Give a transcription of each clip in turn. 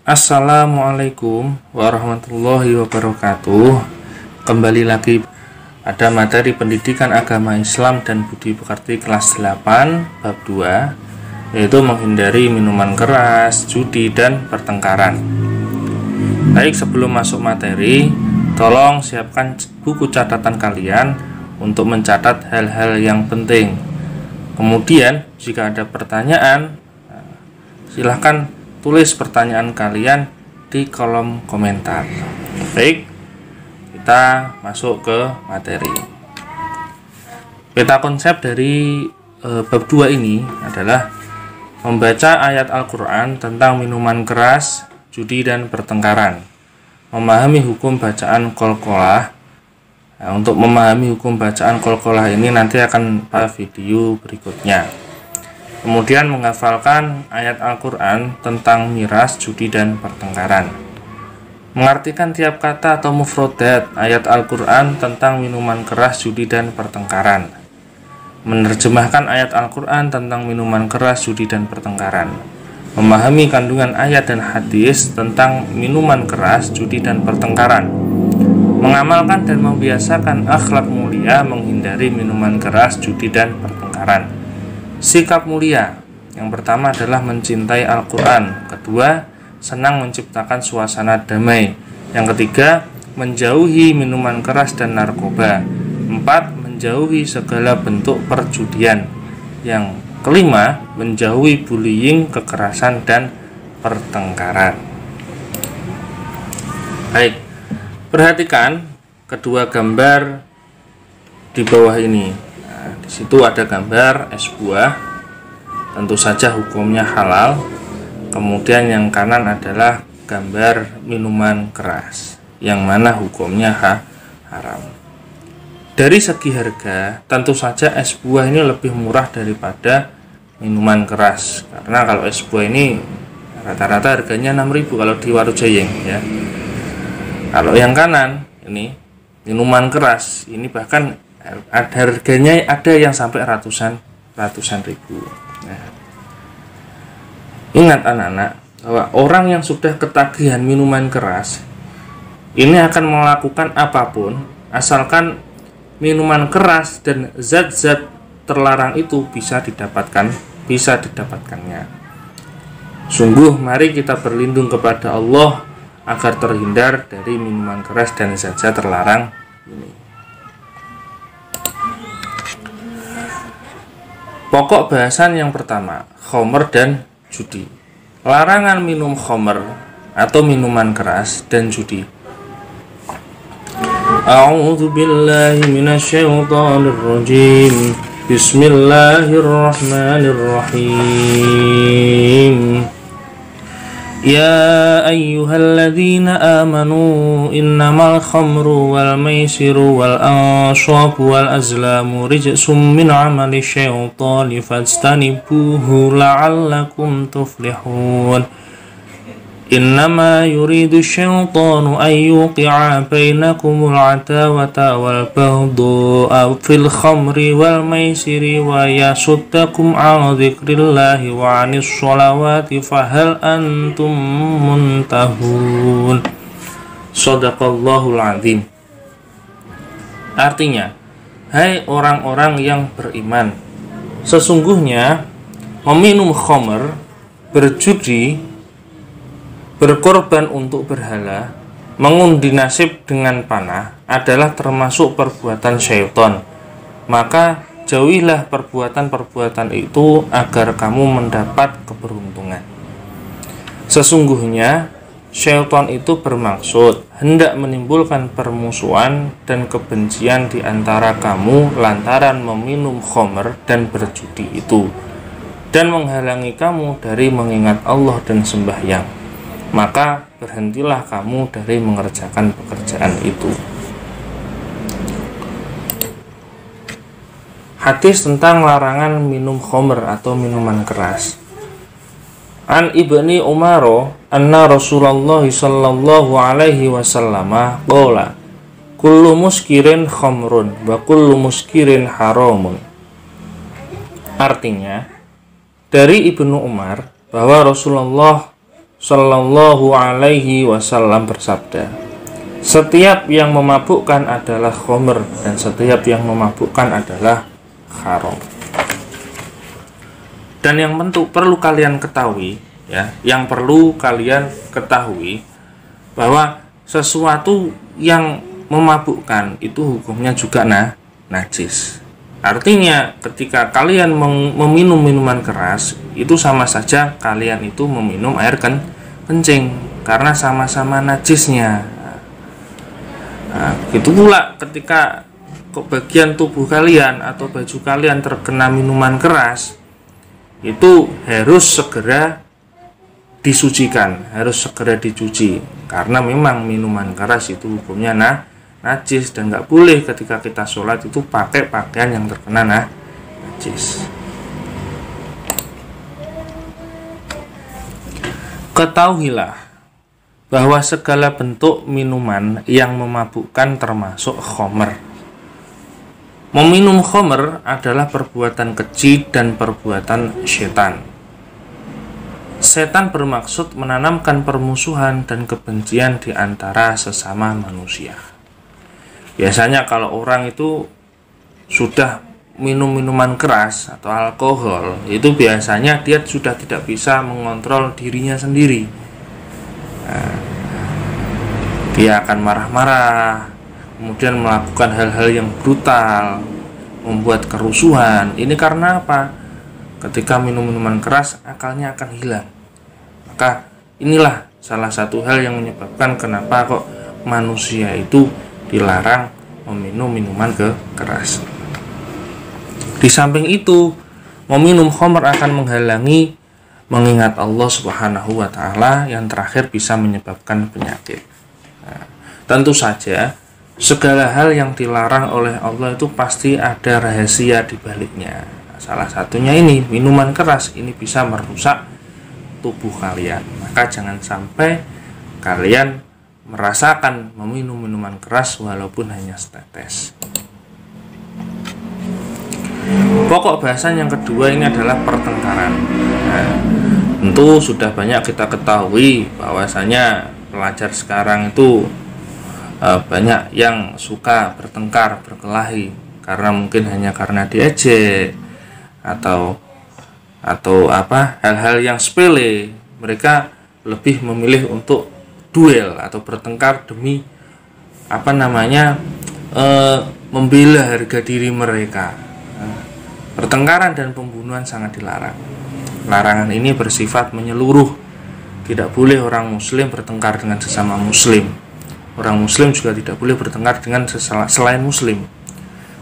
Assalamualaikum warahmatullahi wabarakatuh. Kembali lagi pada materi pendidikan agama Islam dan budi pekerti kelas 8 bab 2, yaitu menghindari minuman keras, judi, dan pertengkaran. Baik, sebelum masuk materi, tolong siapkan buku catatan kalian untuk mencatat hal-hal yang penting. Kemudian jika ada pertanyaan, silahkan tulis pertanyaan kalian di kolom komentar. Baik, kita masuk ke materi. Peta konsep dari bab 2 ini adalah membaca ayat Al-Quran tentang minuman keras, judi, dan pertengkaran. Memahami hukum bacaan qalqalah. Nah, untuk memahami hukum bacaan qalqalah ini nanti akan pada video berikutnya. Kemudian menghafalkan ayat Al-Quran tentang miras, judi, dan pertengkaran. Mengartikan tiap kata atau mufrodat ayat Al-Quran tentang minuman keras, judi, dan pertengkaran. Menerjemahkan ayat Al-Quran tentang minuman keras, judi, dan pertengkaran. Memahami kandungan ayat dan hadis tentang minuman keras, judi, dan pertengkaran. Mengamalkan dan membiasakan akhlak mulia menghindari minuman keras, judi, dan pertengkaran. Sikap mulia yang pertama adalah mencintai Al-Quran. Kedua, senang menciptakan suasana damai. Yang ketiga, menjauhi minuman keras dan narkoba. 4, menjauhi segala bentuk perjudian. Yang kelima, menjauhi bullying, kekerasan, dan pertengkaran. Baik, perhatikan kedua gambar di bawah ini. Di situ ada gambar es buah, tentu saja hukumnya halal. Kemudian yang kanan adalah gambar minuman keras, yang mana hukumnya haram. Dari segi harga, tentu saja es buah ini lebih murah daripada minuman keras, karena kalau es buah ini rata-rata harganya 6.000 kalau di Warujayeng ya. Kalau yang kanan ini minuman keras, ini bahkan harganya ada yang sampai ratusan ribu. Nah, ingat anak-anak bahwa orang yang sudah ketagihan minuman keras ini akan melakukan apapun asalkan minuman keras dan zat-zat terlarang itu bisa didapatkannya. Sungguh mari kita berlindung kepada Allah agar terhindar dari minuman keras dan zat-zat terlarang ini. Pokok bahasan yang pertama, khamr dan judi. Larangan minum khamr atau minuman keras dan judi. A'udzu billahi minasyaitonir rajim. Bismillahirrahmanirrahim. Ya ayyuhalladzina amanu innamal khamru wal maisiru wal anshabu wal azlamu rijsum min amali syaitani fajtanibuhu la'allakum tuflihun. Innama yuridu syaitanu an yuqi'a bainakumul adawata wal baghdha'a fil khamri wal maisiri wa yasuddakum 'an dzikrillahi wa 'anis sholawati fahal antum muntahun. Shadaqallahul azim. Artinya, hai orang-orang yang beriman, sesungguhnya meminum khamr, berjudi, berkorban untuk berhala, mengundi nasib dengan panah adalah termasuk perbuatan syaitan. Maka jauhilah perbuatan-perbuatan itu agar kamu mendapat keberuntungan. Sesungguhnya syaitan itu bermaksud hendak menimbulkan permusuhan dan kebencian di antara kamu lantaran meminum khamr dan berjudi itu, dan menghalangi kamu dari mengingat Allah dan sembahyang. Maka berhentilah kamu dari mengerjakan pekerjaan itu. Hadis tentang larangan minum khamr atau minuman keras. An Ibni Umar anna Rasulullah sallallahu alaihi wasallam qala kullu muskirin khamrun wa kullu muskirin haramun. Artinya, dari Ibnu Umar bahwa Rasulullah Shallallahu alaihi wasallam bersabda, setiap yang memabukkan adalah khamr dan setiap yang memabukkan adalah haram. Dan yang perlu kalian ketahui, ya, yang perlu kalian ketahui bahwa sesuatu yang memabukkan itu hukumnya juga najis. Artinya ketika kalian meminum minuman keras, itu sama saja kalian itu meminum air kencing karena sama-sama najisnya. Nah, itu pula ketika bagian tubuh kalian atau baju kalian terkena minuman keras, itu harus segera disucikan, harus segera dicuci karena memang minuman keras itu hukumnya najis dan nggak boleh ketika kita sholat itu pakai pakaian yang terkena najis. Ketahuilah bahwa segala bentuk minuman yang memabukkan termasuk khamr. Meminum khamr adalah perbuatan keji dan perbuatan setan. Setan bermaksud menanamkan permusuhan dan kebencian di antara sesama manusia. Biasanya kalau orang itu sudah minum minuman keras atau alkohol, itu biasanya dia sudah tidak bisa mengontrol dirinya sendiri. Nah, dia akan marah-marah, kemudian melakukan hal-hal yang brutal, membuat kerusuhan. Ini karena apa? Ketika minum minuman keras, akalnya akan hilang. Maka inilah salah satu hal yang menyebabkan kenapa kok manusia itu dilarang meminum minuman keras. Di samping itu, meminum khamr akan menghalangi mengingat Allah Subhanahu wa taala, yang terakhir bisa menyebabkan penyakit. Nah, tentu saja segala hal yang dilarang oleh Allah itu pasti ada rahasia di baliknya. Salah satunya ini, minuman keras ini bisa merusak tubuh kalian. Maka jangan sampai kalian merasakan meminum minuman keras walaupun hanya setetes. Pokok bahasan yang kedua ini adalah pertengkaran. Nah, tentu sudah banyak kita ketahui bahwasanya pelajar sekarang itu banyak yang suka bertengkar, berkelahi karena mungkin hanya karena diejek atau hal-hal yang sepele. Mereka lebih memilih untuk duel atau bertengkar demi membela harga diri mereka. Pertengkaran dan pembunuhan sangat dilarang. Larangan ini bersifat menyeluruh. Tidak boleh orang muslim bertengkar dengan sesama muslim. Orang muslim juga tidak boleh bertengkar dengan selain muslim.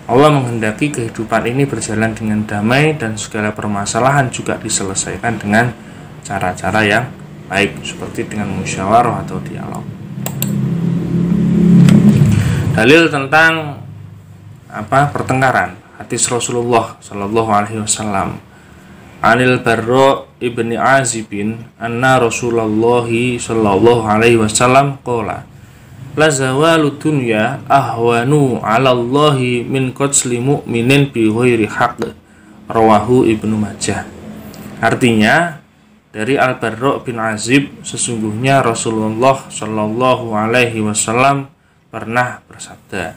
Allah menghendaki kehidupan ini berjalan dengan damai dan segala permasalahan juga diselesaikan dengan cara-cara yang baik, seperti dengan musyawarah atau dialog. Dalil tentang pertengkaran, hadis Rasulullah Shallallahu Alaihi Wasallam, Anil Barra ibni Azibin anna Rasulullah Shallallahu Alaihi Wasallam qala la zawalu dunya ahwanu 'ala Allahi min qatsli mu'minin bi ghairi haqq, rawahu Ibnu Majah. Artinya, dari Al-Barra bin Azib, sesungguhnya Rasulullah Shallallahu Alaihi Wasallam pernah bersabda,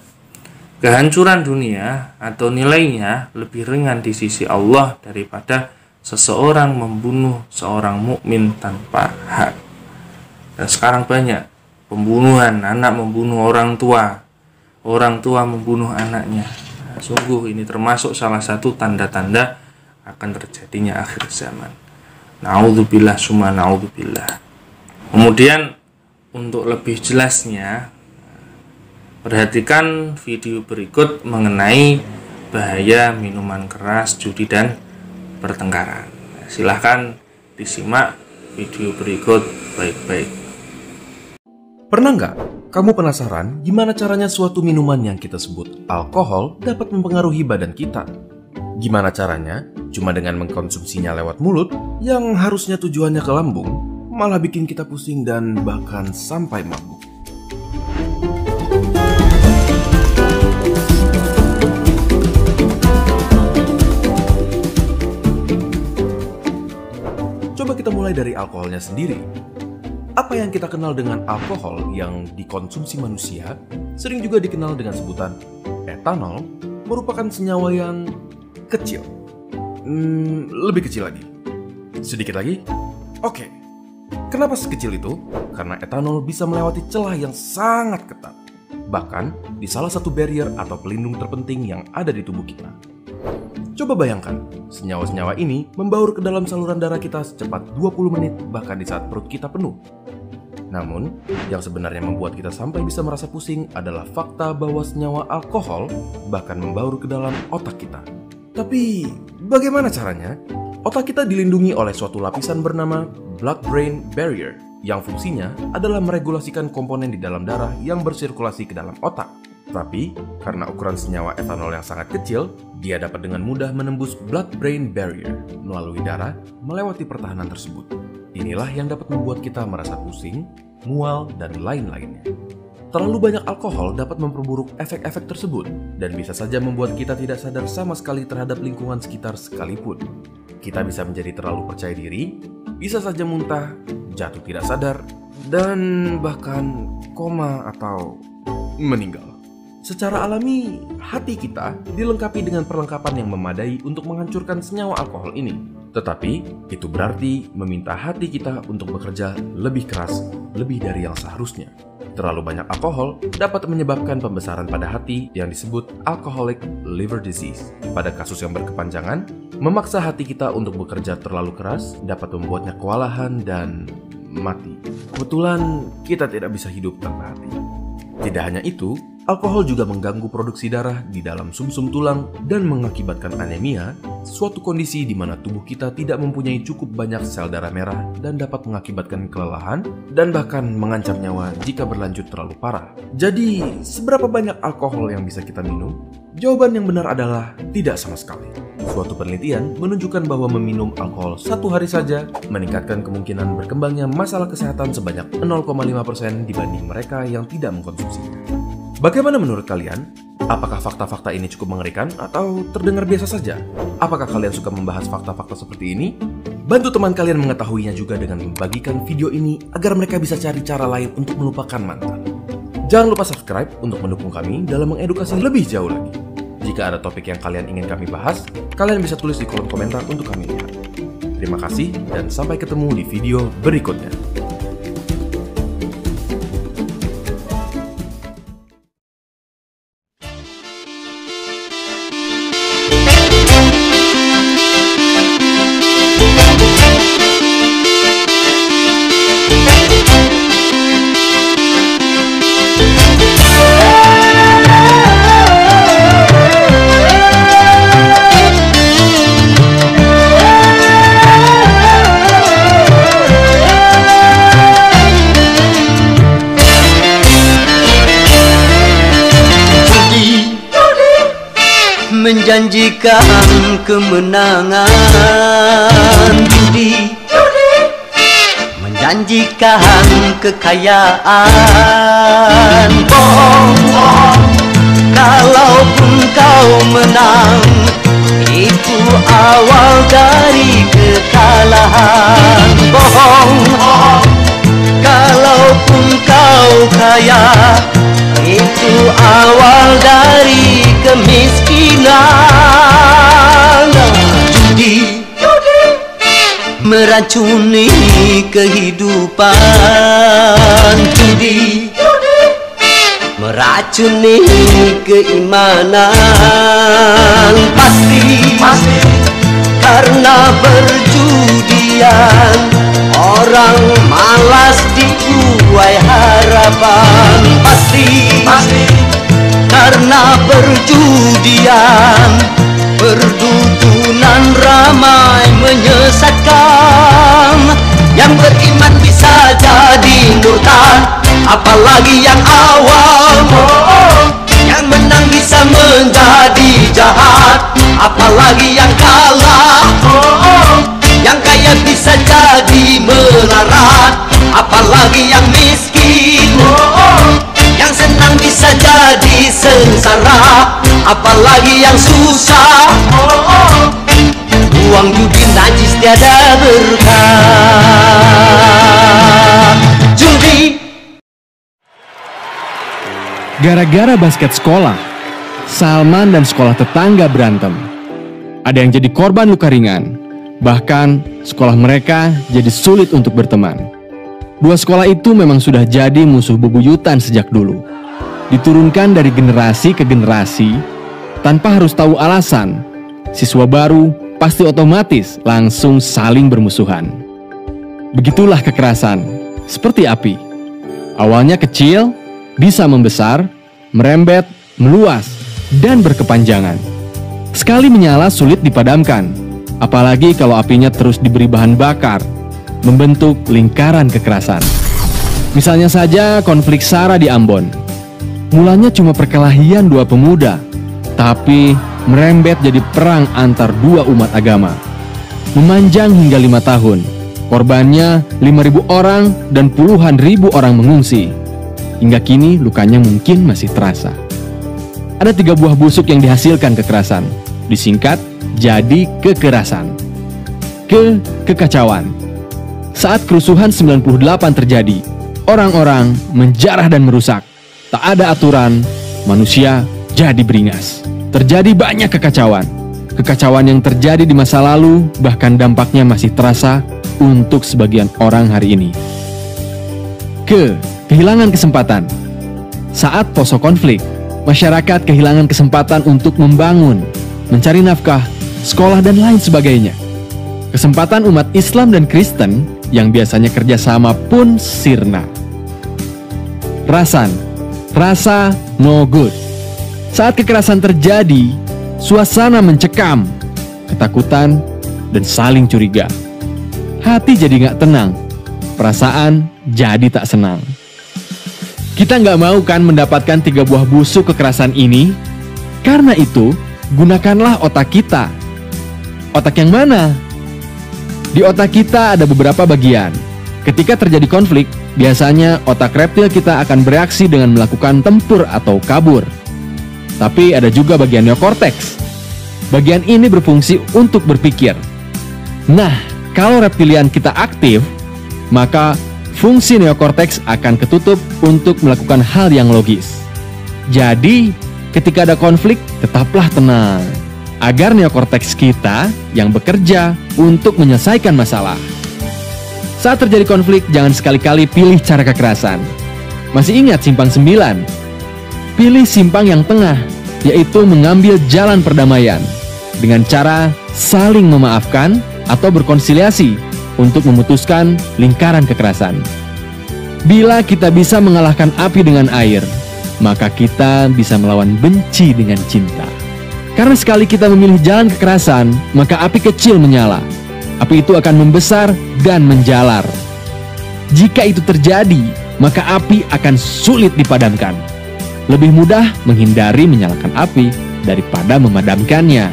kehancuran dunia atau nilainya lebih ringan di sisi Allah daripada seseorang membunuh seorang mukmin tanpa hak. Dan sekarang banyak pembunuhan, anak membunuh orang tua membunuh anaknya. Nah, sungguh ini termasuk salah satu tanda-tanda akan terjadinya akhir zaman. Na'udzubillah summa na'udzubillah. Kemudian untuk lebih jelasnya, perhatikan video berikut mengenai bahaya minuman keras, judi dan pertengkaran. Silahkan disimak video berikut baik-baik. Pernah nggak kamu penasaran gimana caranya suatu minuman yang kita sebut alkohol dapat mempengaruhi badan kita? Gimana caranya? Cuma dengan mengkonsumsinya lewat mulut yang harusnya tujuannya ke lambung, malah bikin kita pusing dan bahkan sampai mabuk. Coba kita mulai dari alkoholnya sendiri. Apa yang kita kenal dengan alkohol yang dikonsumsi manusia sering juga dikenal dengan sebutan etanol, merupakan senyawa yang kecil. Lebih kecil lagi. Sedikit lagi? Oke. Kenapa sekecil itu? Karena etanol bisa melewati celah yang sangat ketat. Bahkan di salah satu barrier atau pelindung terpenting yang ada di tubuh kita. Coba bayangkan, senyawa-senyawa ini membaur ke dalam saluran darah kita secepat 20 menit bahkan di saat perut kita penuh. Namun, yang sebenarnya membuat kita sampai bisa merasa pusing adalah fakta bahwa senyawa alkohol bahkan membaur ke dalam otak kita. Tapi, bagaimana caranya? Otak kita dilindungi oleh suatu lapisan bernama blood-brain barrier yang fungsinya adalah meregulasikan komponen di dalam darah yang bersirkulasi ke dalam otak. Tapi, karena ukuran senyawa etanol yang sangat kecil, dia dapat dengan mudah menembus blood-brain barrier melalui darah melewati pertahanan tersebut. Inilah yang dapat membuat kita merasa pusing, mual, dan lain-lainnya. Terlalu banyak alkohol dapat memperburuk efek-efek tersebut dan bisa saja membuat kita tidak sadar sama sekali terhadap lingkungan sekitar sekalipun. Kita bisa menjadi terlalu percaya diri, bisa saja muntah, jatuh tidak sadar, dan bahkan koma atau meninggal. Secara alami, hati kita dilengkapi dengan perlengkapan yang memadai untuk menghancurkan senyawa alkohol ini. Tetapi, itu berarti meminta hati kita untuk bekerja lebih keras, lebih dari yang seharusnya. Terlalu banyak alkohol dapat menyebabkan pembesaran pada hati yang disebut alcoholic liver disease. Pada kasus yang berkepanjangan, memaksa hati kita untuk bekerja terlalu keras dapat membuatnya kewalahan dan mati. Kebetulan kita tidak bisa hidup tanpa hati. Tidak hanya itu, alkohol juga mengganggu produksi darah di dalam sumsum tulang dan mengakibatkan anemia, suatu kondisi di mana tubuh kita tidak mempunyai cukup banyak sel darah merah dan dapat mengakibatkan kelelahan dan bahkan mengancam nyawa jika berlanjut terlalu parah. Jadi, seberapa banyak alkohol yang bisa kita minum? Jawaban yang benar adalah tidak sama sekali. Suatu penelitian menunjukkan bahwa meminum alkohol 1 hari saja meningkatkan kemungkinan berkembangnya masalah kesehatan sebanyak 0,5% dibanding mereka yang tidak mengkonsumsinya. Bagaimana menurut kalian? Apakah fakta-fakta ini cukup mengerikan atau terdengar biasa saja? Apakah kalian suka membahas fakta-fakta seperti ini? Bantu teman kalian mengetahuinya juga dengan membagikan video ini agar mereka bisa cari cara lain untuk melupakan mantan. Jangan lupa subscribe untuk mendukung kami dalam mengedukasi lebih jauh lagi. Jika ada topik yang kalian ingin kami bahas, kalian bisa tulis di kolom komentar untuk kami lihat. Terima kasih dan sampai ketemu di video berikutnya. Menjanjikan kemenangan, judi menjanjikan kekayaan. Bohong, kalaupun kau menang, itu awal dari kekalahan. Bohong, kalaupun kau kaya, itu awal dari kemiskinan. Judi meracuni kehidupan. Judi meracuni keimanan. Pasti karena perjudian orang malas dibuai harapan. Pasti karena perjudian perdukunan ramai menyesatkan. Yang beriman bisa jadi murtad, apalagi yang awam. Yang menang bisa menjadi jahat, apalagi yang kalah. Yang kaya bisa jadi melarat, apalagi yang miskin. Yang senang bisa jadi sengsara, apalagi yang susah. Uang judi najis tiada berkah. Gara-gara basket sekolah, Salman dan sekolah tetangga berantem. Ada yang jadi korban luka ringan. Bahkan sekolah mereka jadi sulit untuk berteman. Dua sekolah itu memang sudah jadi musuh bebuyutan sejak dulu. Diturunkan dari generasi ke generasi tanpa harus tahu alasan. Siswa baru pasti otomatis langsung saling bermusuhan. Begitulah kekerasan, seperti api. Awalnya kecil, bisa membesar, merembet, meluas, dan berkepanjangan. Sekali menyala sulit dipadamkan, apalagi kalau apinya terus diberi bahan bakar, membentuk lingkaran kekerasan. Misalnya saja konflik SARA di Ambon. Mulanya cuma perkelahian dua pemuda, tapi merembet jadi perang antar dua umat agama. Memanjang hingga 5 tahun. Korbannya 5.000 orang dan puluhan ribu orang mengungsi. Hingga kini lukanya mungkin masih terasa. Ada 3 buah busuk yang dihasilkan kekerasan. Disingkat jadi kekerasan. Kekacauan. Saat kerusuhan 98 terjadi, orang-orang menjarah dan merusak. Tak ada aturan, manusia jadi beringas. Terjadi banyak kekacauan. Kekacauan yang terjadi di masa lalu bahkan dampaknya masih terasa untuk sebagian orang hari ini. Kehilangan kesempatan. Saat poso konflik, masyarakat kehilangan kesempatan untuk membangun, mencari nafkah, sekolah dan lain sebagainya. Kesempatan umat Islam dan Kristen yang biasanya kerjasama pun sirna. Rasa no good. Saat kekerasan terjadi, suasana mencekam, ketakutan, dan saling curiga. Hati jadi gak tenang, perasaan jadi tak senang. Kita gak mau kan mendapatkan 3 buah busuk kekerasan ini? Karena itu, gunakanlah otak kita. Otak yang mana? Di otak kita ada beberapa bagian. Ketika terjadi konflik, biasanya otak reptil kita akan bereaksi dengan melakukan tempur atau kabur. Tapi ada juga bagian neokorteks. Bagian ini berfungsi untuk berpikir. Nah, kalau reptilian kita aktif, maka fungsi neokorteks akan ketutup untuk melakukan hal yang logis. Jadi, ketika ada konflik, tetaplah tenang, agar neokorteks kita yang bekerja untuk menyelesaikan masalah. Saat terjadi konflik, jangan sekali-kali pilih cara kekerasan. Masih ingat simpang 9? Pilih simpang yang tengah, yaitu mengambil jalan perdamaian dengan cara saling memaafkan atau berkonsiliasi untuk memutuskan lingkaran kekerasan. Bila kita bisa mengalahkan api dengan air, maka kita bisa melawan benci dengan cinta. Karena sekali kita memilih jalan kekerasan, maka api kecil menyala. Api itu akan membesar dan menjalar. Jika itu terjadi, maka api akan sulit dipadamkan. Lebih mudah menghindari menyalakan api daripada memadamkannya.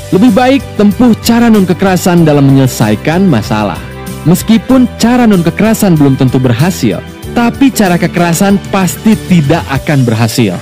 Lebih baik tempuh cara non-kekerasan dalam menyelesaikan masalah. Meskipun cara non-kekerasan belum tentu berhasil, tapi cara kekerasan pasti tidak akan berhasil.